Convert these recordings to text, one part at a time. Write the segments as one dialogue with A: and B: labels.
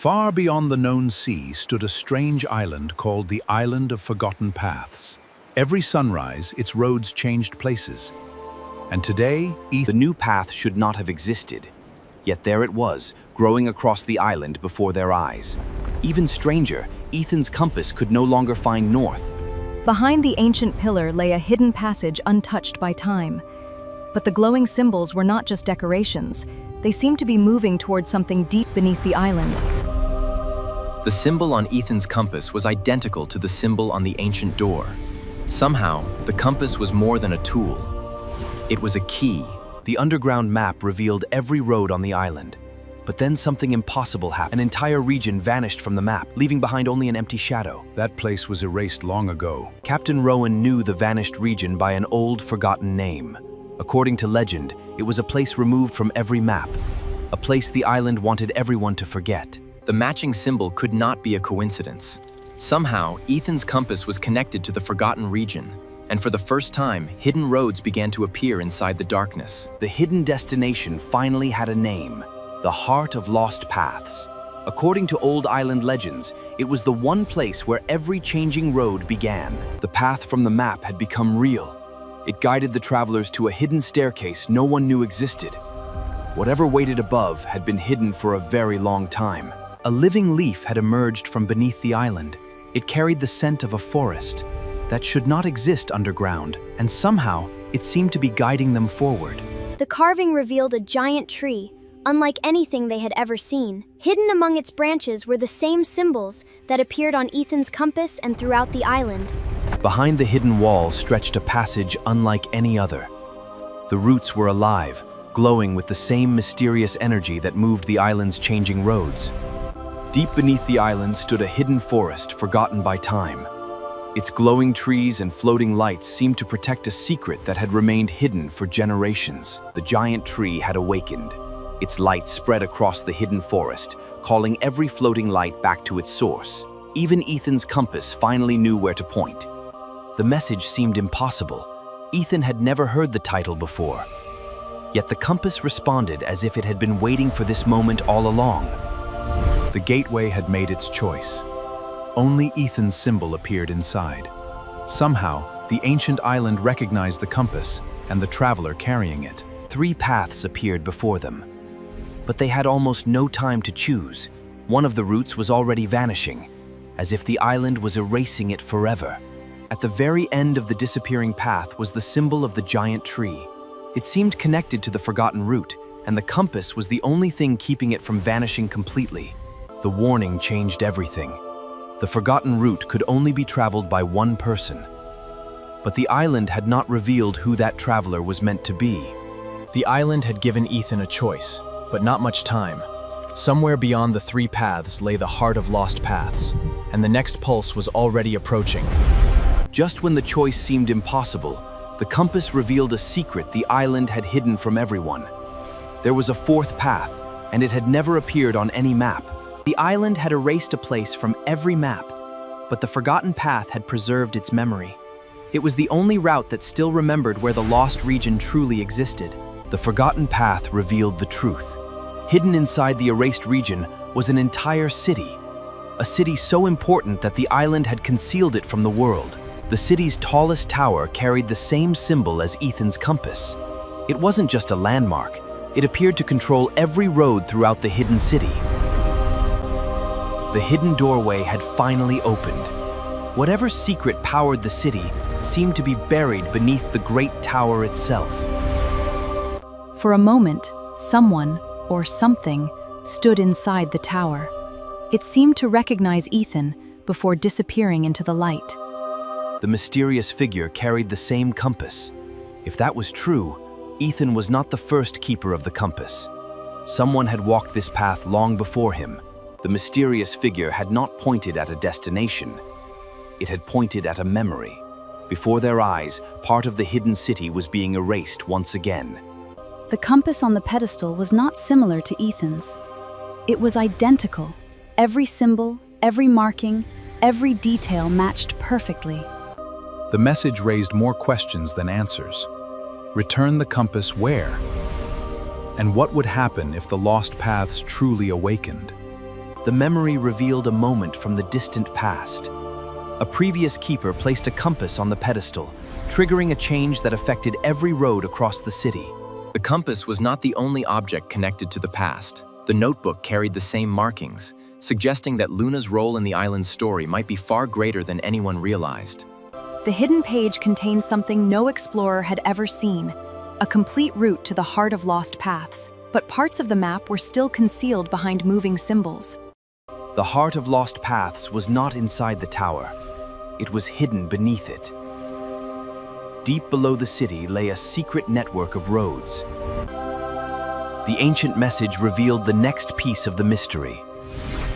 A: Far beyond the known sea stood a strange island called the Island of Forgotten Paths. Every sunrise, its roads changed places. And today,
B: The new path should not have existed. Yet there it was, growing across the island before their eyes. Even stranger, Ethan's compass could no longer find north.
C: Behind the ancient pillar lay a hidden passage untouched by time. But the glowing symbols were not just decorations. They seemed to be moving towards something deep beneath the island.
D: The symbol on Ethan's compass was identical to the symbol on the ancient door. Somehow, the compass was more than a tool. It was a key.
B: The underground map revealed every road on the island. But then something impossible happened. An entire region vanished from the map, leaving behind only an empty shadow.
A: that place was erased long ago.
B: Captain Rowan knew the vanished region by an old, forgotten name. According to legend, it was a place removed from every map. A place the island wanted everyone to forget.
D: The matching symbol could not be a coincidence. Somehow, Ethan's compass was connected to the forgotten region, and for the first time, hidden roads began to appear inside the darkness.
B: The hidden destination finally had a name: the Heart of Lost Paths. According to old island legends, it was the one place where every changing road began. The path from the map had become real. It guided the travelers to a hidden staircase no one knew existed. Whatever waited above had been hidden for a very long time. A living leaf had emerged from beneath the island. It carried the scent of a forest that should not exist underground, and somehow it seemed to be guiding them forward.
E: The carving revealed a giant tree, unlike anything they had ever seen. Hidden among its branches were the same symbols that appeared on Ethan's compass and throughout the island.
B: Behind the hidden wall stretched a passage unlike any other. The roots were alive, glowing with the same mysterious energy that moved the island's changing roads. Deep beneath the island stood a hidden forest forgotten by time. Its glowing trees and floating lights seemed to protect a secret that had remained hidden for generations. The giant tree had awakened. Its light spread across the hidden forest, calling every floating light back to its source. Even Ethan's compass finally knew where to point. The message seemed impossible. Ethan had never heard the title before. Yet the compass responded as if it had been waiting for this moment all along.
A: The gateway had made its choice. Only Ethan's symbol appeared inside. Somehow, the ancient island recognized the compass and the traveler carrying it.
B: 3 paths appeared before them. But they had almost no time to choose. One of the routes was already vanishing, as if the island was erasing it forever. At the very end of the disappearing path was the symbol of the giant tree. It seemed connected to the forgotten route, and the compass was the only thing keeping it from vanishing completely. The warning changed everything. The forgotten route could only be traveled by one person. But the island had not revealed who that traveler was meant to be.
F: The island had given Ethan a choice, but not much time. Somewhere beyond the 3 paths lay the Heart of Lost Paths, and the next pulse was already approaching.
B: Just when the choice seemed impossible, the compass revealed a secret the island had hidden from everyone. There was a 4th path, and it had never appeared on any map. The island had erased a place from every map, but the forgotten path had preserved its memory. It was the only route that still remembered where the lost region truly existed. The forgotten path revealed the truth. Hidden inside the erased region was an entire city. A city so important that the island had concealed it from the world. The city's tallest tower carried the same symbol as Ethan's compass. It wasn't just a landmark. It appeared to control every road throughout the hidden city. The hidden doorway had finally opened. Whatever secret powered the city seemed to be buried beneath the great tower itself.
C: For a moment, someone, or something, stood inside the tower. It seemed to recognize Ethan before disappearing into the light.
B: The mysterious figure carried the same compass. If that was true, Ethan was not the first keeper of the compass. Someone had walked this path long before him. The mysterious figure had not pointed at a destination. It had pointed at a memory. Before their eyes, part of the hidden city was being erased once again.
C: The compass on the pedestal was not similar to Ethan's. It was identical. Every symbol, every marking, every detail matched perfectly.
A: The message raised more questions than answers. Return the compass where? And what would happen if the lost paths truly awakened?
B: The memory revealed a moment from the distant past. A previous keeper placed a compass on the pedestal, triggering a change that affected every road across the city.
D: The compass was not the only object connected to the past. The notebook carried the same markings, suggesting that Luna's role in the island's story might be far greater than anyone realized.
C: The hidden page contained something no explorer had ever seen, a complete route to the heart of lost paths. But parts of the map were still concealed behind moving symbols.
B: The heart of lost paths was not inside the tower. It was hidden beneath it. Deep below the city lay a secret network of roads. The ancient message revealed the next piece of the mystery.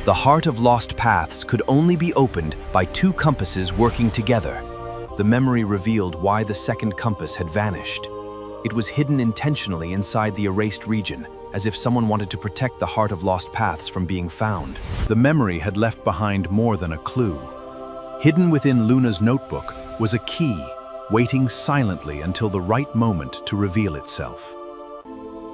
B: The heart of lost paths could only be opened by two compasses working together. The memory revealed why the second compass had vanished. It was hidden intentionally inside the erased region, as if someone wanted to protect the heart of lost paths from being found.
A: The memory had left behind more than a clue. Hidden within Luna's notebook was a key, waiting silently until the right moment to reveal itself.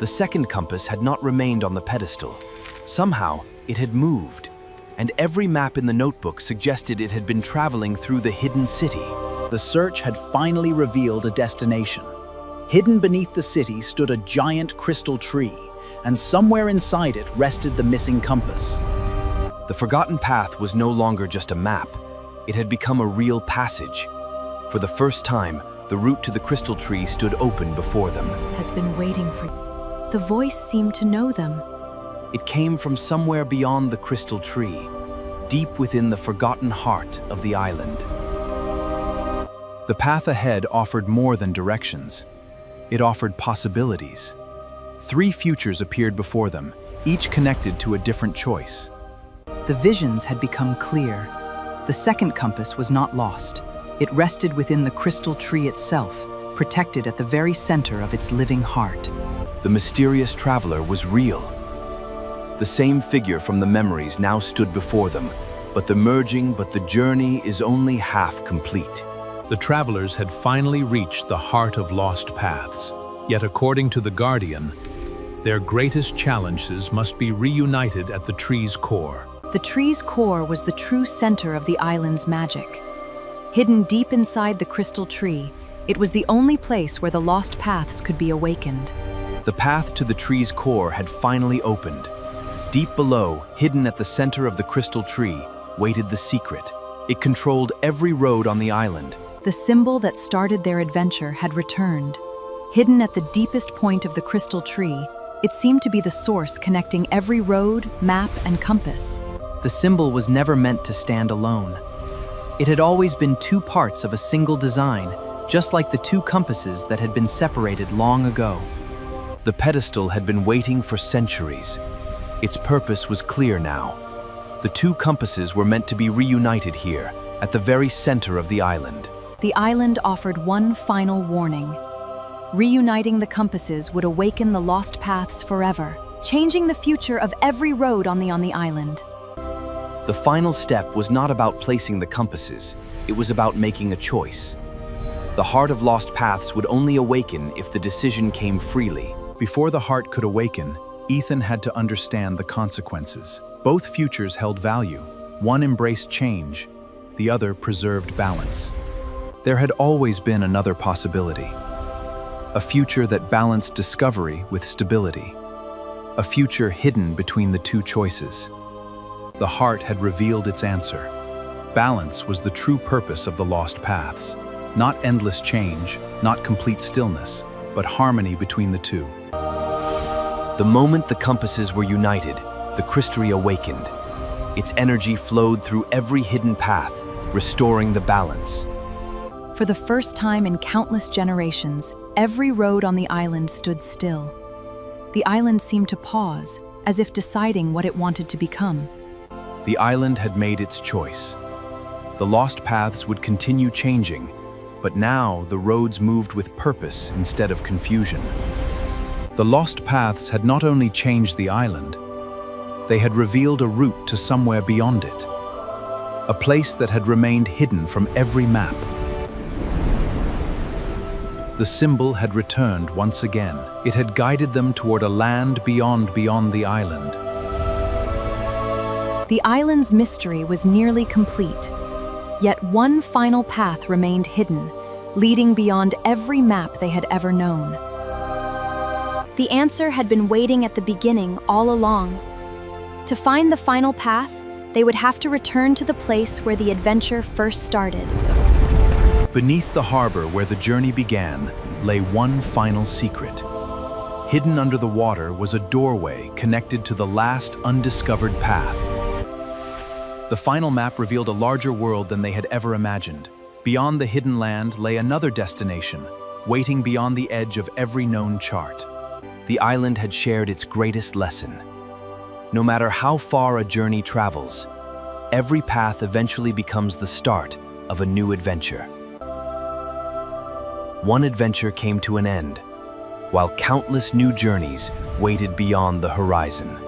B: The second compass had not remained on the pedestal. Somehow, it had moved, and every map in the notebook suggested it had been traveling through the hidden city.
G: The search had finally revealed a destination. Hidden beneath the city stood a giant crystal tree, and somewhere inside it rested the missing compass.
B: The forgotten path was no longer just a map. It had become a real passage. For the first time, the route to the crystal tree stood open before them.
C: Has been waiting for you. The voice seemed to know them.
B: It came from somewhere beyond the crystal tree, deep within the forgotten heart of the island.
A: The path ahead offered more than directions. It offered possibilities. 3 futures appeared before them, each connected to a different choice.
H: The visions had become clear. The second compass was not lost. It rested within the crystal tree itself, protected at the very center of its living heart.
B: The mysterious traveler was real. The same figure from the memories now stood before them, but the journey is only half complete.
A: The travelers had finally reached the heart of lost paths. Yet according to the Guardian, their greatest challenges must be reunited at the tree's core.
C: The tree's core was the true center of the island's magic. Hidden deep inside the crystal tree, it was the only place where the lost paths could be awakened.
B: The path to the tree's core had finally opened. Deep below, hidden at the center of the crystal tree, waited the secret. It controlled every road on the island.
C: The symbol that started their adventure had returned. Hidden at the deepest point of the crystal tree, it seemed to be the source connecting every road, map, and compass.
H: The symbol was never meant to stand alone. It had always been 2 parts of a single design, just like the 2 compasses that had been separated long ago.
B: The pedestal had been waiting for centuries. Its purpose was clear now. The 2 compasses were meant to be reunited here, at the very center of the island.
C: The island offered one final warning. Reuniting the compasses would awaken the lost paths forever, changing the future of every road on the island.
B: The final step was not about placing the compasses, it was about making a choice. The heart of lost paths would only awaken if the decision came freely.
A: Before the heart could awaken, Ethan had to understand the consequences. Both futures held value. One embraced change, the other preserved balance. There had always been another possibility. A future that balanced discovery with stability. A future hidden between the 2 choices. The heart had revealed its answer. Balance was the true purpose of the lost paths. Not endless change, not complete stillness, but harmony between the 2.
B: The moment the compasses were united, the crystal tree awakened. Its energy flowed through every hidden path, restoring the balance.
C: For the first time in countless generations, every road on the island stood still. The island seemed to pause, as if deciding what it wanted to become.
A: The island had made its choice. The lost paths would continue changing, but now the roads moved with purpose instead of confusion. The lost paths had not only changed the island, they had revealed a route to somewhere beyond it, a place that had remained hidden from every map. The symbol had returned once again. It had guided them toward a land beyond the island.
C: The island's mystery was nearly complete. Yet one final path remained hidden, leading beyond every map they had ever known.
E: The answer had been waiting at the beginning all along. To find the final path, they would have to return to the place where the adventure first started.
A: Beneath the harbor where the journey began lay one final secret. Hidden under the water was a doorway connected to the last undiscovered path. The final map revealed a larger world than they had ever imagined. Beyond the hidden land lay another destination, waiting beyond the edge of every known chart.
B: The island had shared its greatest lesson. No matter how far a journey travels, every path eventually becomes the start of a new adventure. One adventure came to an end, while countless new journeys waited beyond the horizon.